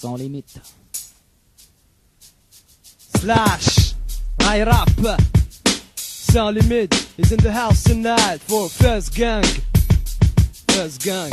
sans limite. Slash, I rap. Sans limite is in the house tonight for First Gang. First Gang.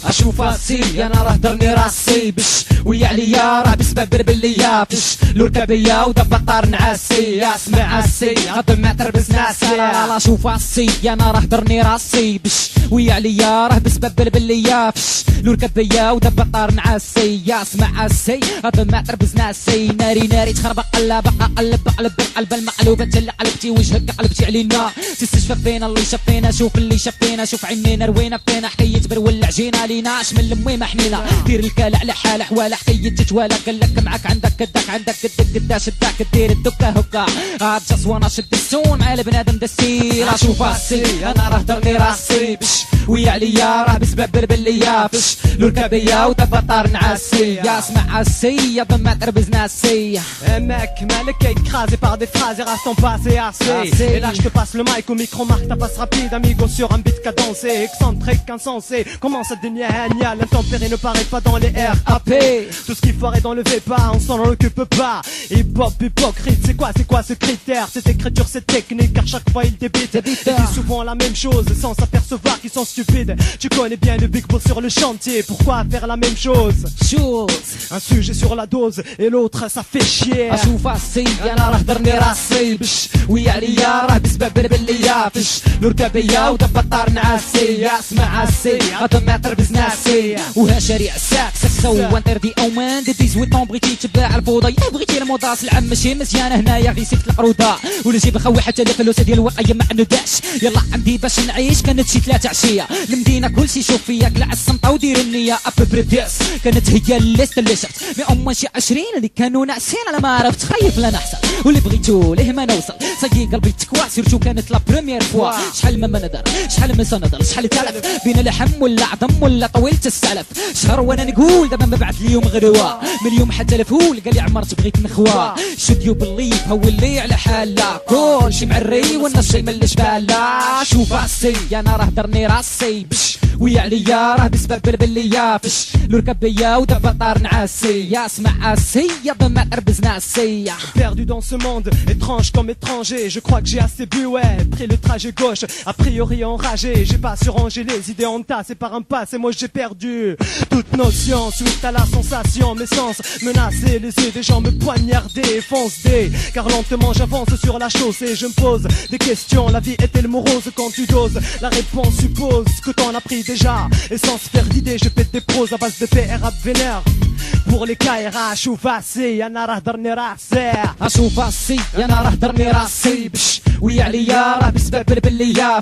اشوف راسي انا راه درني راسي بش ويا عليا راه بسبب بربليا فش لوركبيه ودب الطار نعاسي اسمع عاسي غد ما تربز ناسي لا شوف راسي انا راه درني راسي بش ويا عليا راه بسبب بربليا فش لوركبيه ودب الطار نعاسي اسمع عاسي غد ما تربز ناسي ناري ناري تخربق قلب قلب القلب المقلوبه تلا قلبتي وجهك قلبتي علينا تستشفى فينا اللي شافينا شوف اللي شافينا شوف عينينا روينا فينا حكايه برول عجينا ليناش من المهم حنينا دير الكال على حال حواله حكايه تجواله قال لك معاك عندك قدك عندك قدك قداش داك دير الدكه هكا عاد جاس وانا شد السون مع البنادم دسير اشوف راسي انا راه درني راسي بش ويا عليا راه بسبب بربليا فش لوركبيه ودب الطار نعاسي يا اسمع عاسي يا ضم تربز ناسي mec مالك écrasé par des phrases et restons passés assez. Et là je te passe le mic au micro, marque ta passe rapide amigo sur un beat cadencé, excentrique, insensé. Comment ça dénia l'intempérie ne paraît pas dans les RAP. Tout ce qu'il faudrait dans le pas, on s'en occupe pas. Hip hop hypocrite, c'est quoi ce critère? Cette écriture, cette technique, car chaque fois il débite. Il dit souvent la même chose sans s'apercevoir qu'ils sont stupides. Tu connais bien le big boss sur le chantier, pourquoi faire la même chose? Un sujet sur la dose et l'autre ça fait chier. اشوف راسي انا راه درني راسي بش ويا عليا راه بسبب بربليا فش لوركبيه ودب الطار نعاسي اسمع عاسي غد ما تربز ناسي وها شارع ساك سكسو وانتردي او مان دي زويطون بغيتي تباع الفوضى يا بغيتي الموضاس العام ماشي مزيانه هنايا في سيفت القروضه ولا جيب خوي حتى الفلوس ديال الوقايه ما عندهاش يلا عندي باش نعيش كانت شي 3 عشيه المدينه كلشي شوف فيا كلع الصمطه ودير النيه اب بريديس كانت هي الليست اللي شفت مي اما شي 20 اللي كانوا ناعسين على ما عرفت خايف لا نحصل واللي بغيتو ليه ما نوصل صاي قلبي تكوا سيرتو كانت لا بريمير فوا شحال ما نظر شحال ما سنظر شحال تلف بين لحم ولا عظم ولا طويلة السلف شهر وانا نقول دابا ما بعد اليوم غدوه من اليوم حتى الفول قال لي عمرت بغيت نخوى شديو بالليف هو اللي على حاله كلشي معري والناس شي ملش بالا شوف راسي انا راه درني راسي بش ويا عليا راه بسبب بربليا فش لوركبيه ودب الطار نعاسي يا اسمع عاسي يا ضم تربز ناسي Perdu dans ce monde, étrange comme étranger. Je crois que j'ai assez bu, ouais, pris le trajet gauche. A priori enragé, j'ai pas su ranger les idées entassées par un passé. Moi j'ai perdu toute notion suite à la sensation. Mes sens menacés, les yeux des gens me poignarder, foncer. Car lentement j'avance sur la chaussée. Je me pose des questions, la vie est-elle morose quand tu doses? La réponse suppose que t'en as pris déjà. Et sans se faire d'idées, je pète des pros à base de paix et rap vénère. Pour les KRH ou فاسي انا راه درني راسي اشوف راسي انا راه درني راسي بش ويا عليا راه بسبب بربليا